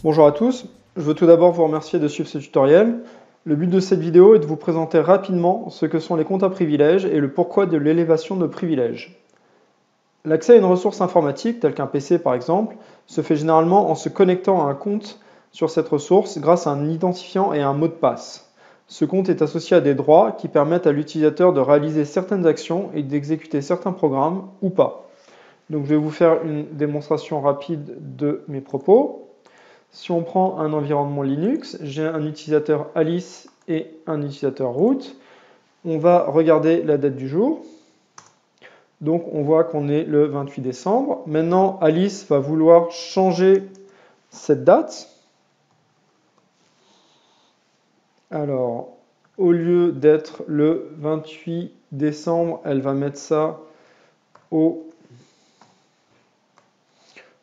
Bonjour à tous, je veux tout d'abord vous remercier de suivre ce tutoriel. Le but de cette vidéo est de vous présenter rapidement ce que sont les comptes à privilèges et le pourquoi de l'élévation de privilèges. L'accès à une ressource informatique, telle qu'un PC par exemple, se fait généralement en se connectant à un compte sur cette ressource grâce à un identifiant et un mot de passe. Ce compte est associé à des droits qui permettent à l'utilisateur de réaliser certaines actions et d'exécuter certains programmes ou pas. Donc je vais vous faire une démonstration rapide de mes propos. Si on prend un environnement Linux, j'ai un utilisateur Alice et un utilisateur root. On va regarder la date du jour. Donc on voit qu'on est le 28 décembre. Maintenant, Alice va vouloir changer cette date. Alors, au lieu d'être le 28 décembre, elle va mettre ça au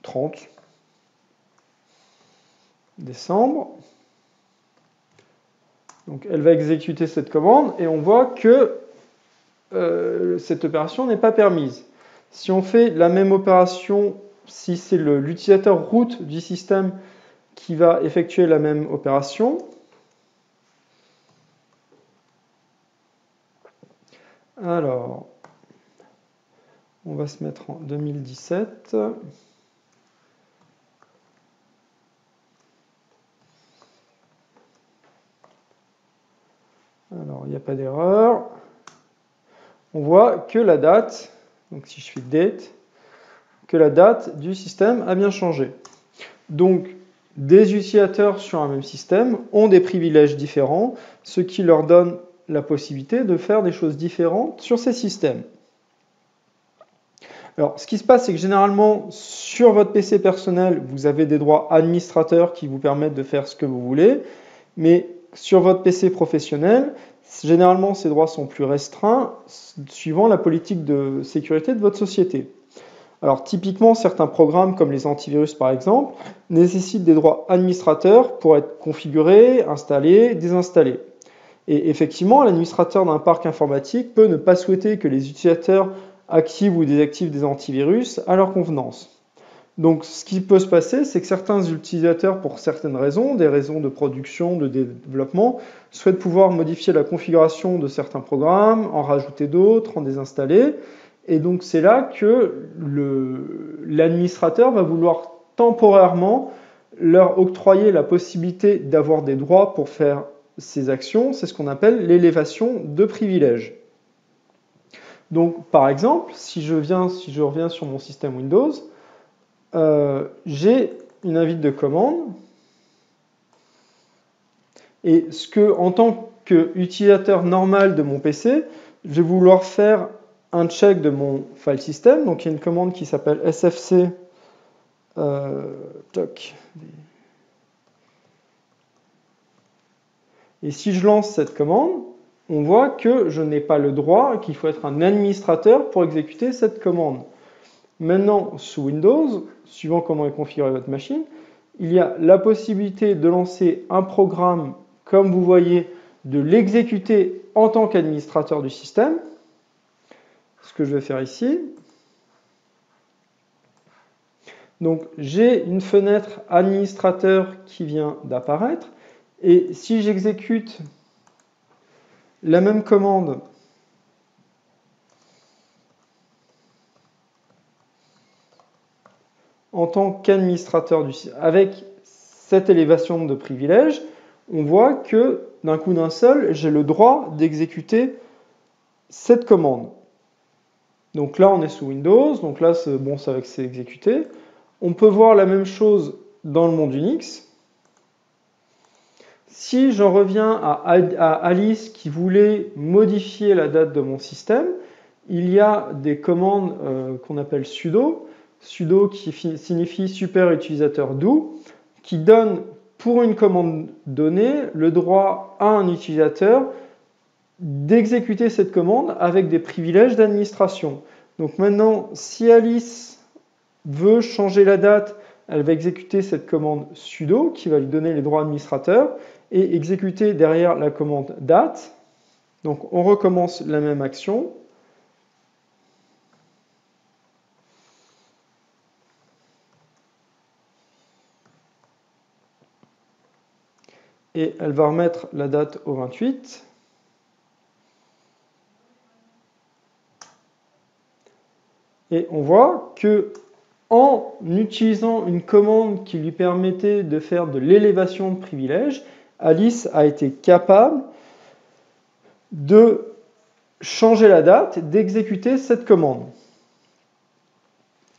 30 décembre. Donc elle va exécuter cette commande et on voit que cette opération n'est pas permise. Si on fait la même opération, si c'est l'utilisateur root du système qui va effectuer la même opération, alors on va se mettre en 2017. Alors il n'y a pas d'erreur. On voit que la date, donc si je fais date, que la date du système a bien changé. Donc, des utilisateurs sur un même système ont des privilèges différents, ce qui leur donne la possibilité de faire des choses différentes sur ces systèmes. Alors, ce qui se passe, c'est que généralement, sur votre PC personnel, vous avez des droits administrateurs qui vous permettent de faire ce que vous voulez, mais sur votre PC professionnel, généralement, ces droits sont plus restreints suivant la politique de sécurité de votre société. Alors typiquement, certains programmes comme les antivirus par exemple nécessitent des droits administrateurs pour être configurés, installés, désinstallés. Et effectivement, l'administrateur d'un parc informatique peut ne pas souhaiter que les utilisateurs activent ou désactivent des antivirus à leur convenance. Donc ce qui peut se passer, c'est que certains utilisateurs, pour certaines raisons, des raisons de production, de développement, souhaitent pouvoir modifier la configuration de certains programmes, en rajouter d'autres, en désinstaller. Et donc c'est là que l'administrateur va vouloir temporairement leur octroyer la possibilité d'avoir des droits pour faire ces actions. C'est ce qu'on appelle l'élévation de privilèges. Donc par exemple, si je reviens sur mon système Windows, j'ai une invite de commande et en tant qu'utilisateur normal de mon PC, je vais vouloir faire un check de mon file system. Donc il y a une commande qui s'appelle sfc et si je lance cette commande, on voit que je n'ai pas le droit, qu'il faut être un administrateur pour exécuter cette commande. Maintenant, sous Windows, suivant comment est configurée votre machine, il y a la possibilité de lancer un programme, comme vous voyez, de l'exécuter en tant qu'administrateur du système. Ce que je vais faire ici. Donc, j'ai une fenêtre administrateur qui vient d'apparaître. Et si j'exécute la même commande en tant qu'administrateur du système, avec cette élévation de privilèges, on voit que d'un coup d'un seul, j'ai le droit d'exécuter cette commande. Donc là, on est sous Windows, donc là, bon, ça va c'est exécuté. On peut voir la même chose dans le monde Unix. Si j'en reviens à Alice qui voulait modifier la date de mon système, il y a des commandes qu'on appelle sudo qui signifie super utilisateur do, qui donne pour une commande donnée le droit à un utilisateur d'exécuter cette commande avec des privilèges d'administration. Donc maintenant, si Alice veut changer la date, elle va exécuter cette commande sudo qui va lui donner les droits administrateurs et exécuter derrière la commande date. Donc on recommence la même action. et elle va remettre la date au 28. Et on voit que en utilisant une commande qui lui permettait de faire de l'élévation de privilèges, Alice a été capable de changer la date, d'exécuter cette commande.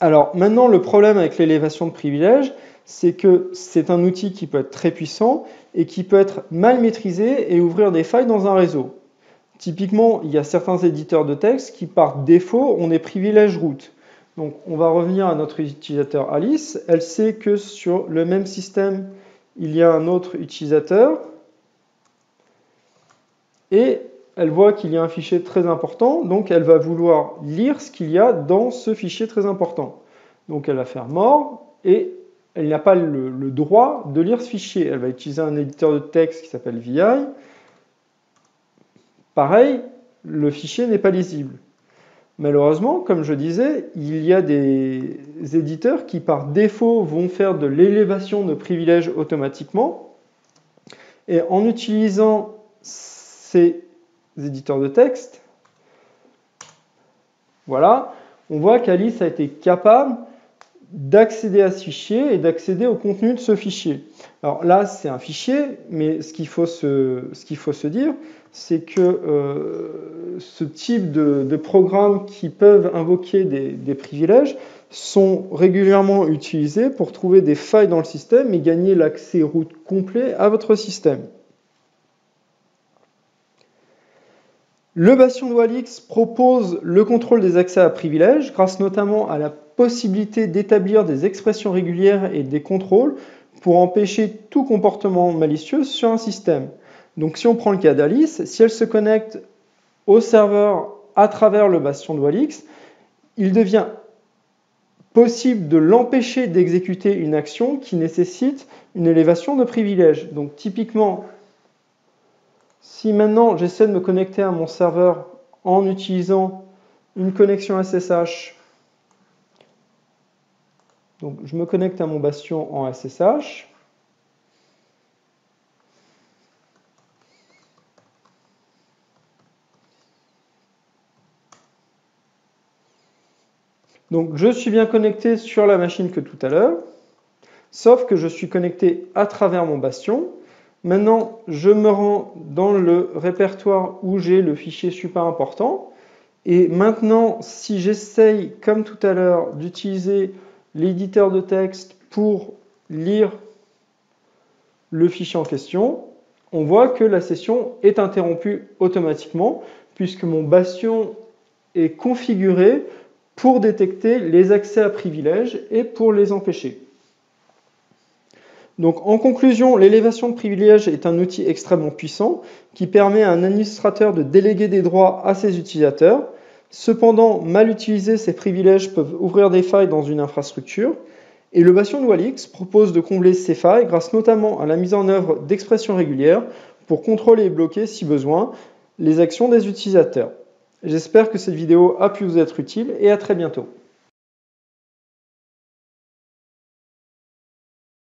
Alors maintenant, le problème avec l'élévation de privilèges, c'est que c'est un outil qui peut être très puissant et qui peut être mal maîtrisé et ouvrir des failles dans un réseau. Typiquement, il y a certains éditeurs de texte qui, par défaut, ont des privilèges root. Donc, on va revenir à notre utilisateur Alice. Elle sait que sur le même système, il y a un autre utilisateur. Et elle voit qu'il y a un fichier très important. Donc, elle va vouloir lire ce qu'il y a dans ce fichier très important. Donc, elle va faire more et elle n'a pas le droit de lire ce fichier. Elle va utiliser un éditeur de texte qui s'appelle VI. Pareil, le fichier n'est pas lisible. Malheureusement, comme je disais, il y a des éditeurs qui par défaut vont faire de l'élévation de privilèges automatiquement. Et en utilisant ces éditeurs de texte, voilà, on voit qu'Alice a été capable d'accéder à ce fichier et d'accéder au contenu de ce fichier. Alors là, c'est un fichier, mais ce qu'il faut se dire, c'est que ce type de programmes qui peuvent invoquer des privilèges sont régulièrement utilisés pour trouver des failles dans le système et gagner l'accès root complet à votre système. Le bastion de Walix propose le contrôle des accès à privilèges grâce notamment à la possibilité d'établir des expressions régulières et des contrôles pour empêcher tout comportement malicieux sur un système. Donc si on prend le cas d'Alice, si elle se connecte au serveur à travers le bastion de Walix, il devient possible de l'empêcher d'exécuter une action qui nécessite une élévation de privilèges. Donc typiquement, si maintenant j'essaie de me connecter à mon serveur en utilisant une connexion SSH, donc je me connecte à mon bastion en SSH, donc je suis bien connecté sur la machine que tout à l'heure, sauf que je suis connecté à travers mon bastion. Maintenant, je me rends dans le répertoire où j'ai le fichier super important. Et maintenant, si j'essaye, comme tout à l'heure, d'utiliser l'éditeur de texte pour lire le fichier en question, on voit que la session est interrompue automatiquement puisque mon bastion est configuré pour détecter les accès à privilèges et pour les empêcher. Donc, en conclusion, l'élévation de privilèges est un outil extrêmement puissant qui permet à un administrateur de déléguer des droits à ses utilisateurs. Cependant, mal utilisés, ces privilèges peuvent ouvrir des failles dans une infrastructure. Et le bastion de Walix propose de combler ces failles grâce notamment à la mise en œuvre d'expressions régulières pour contrôler et bloquer, si besoin, les actions des utilisateurs. J'espère que cette vidéo a pu vous être utile et à très bientôt.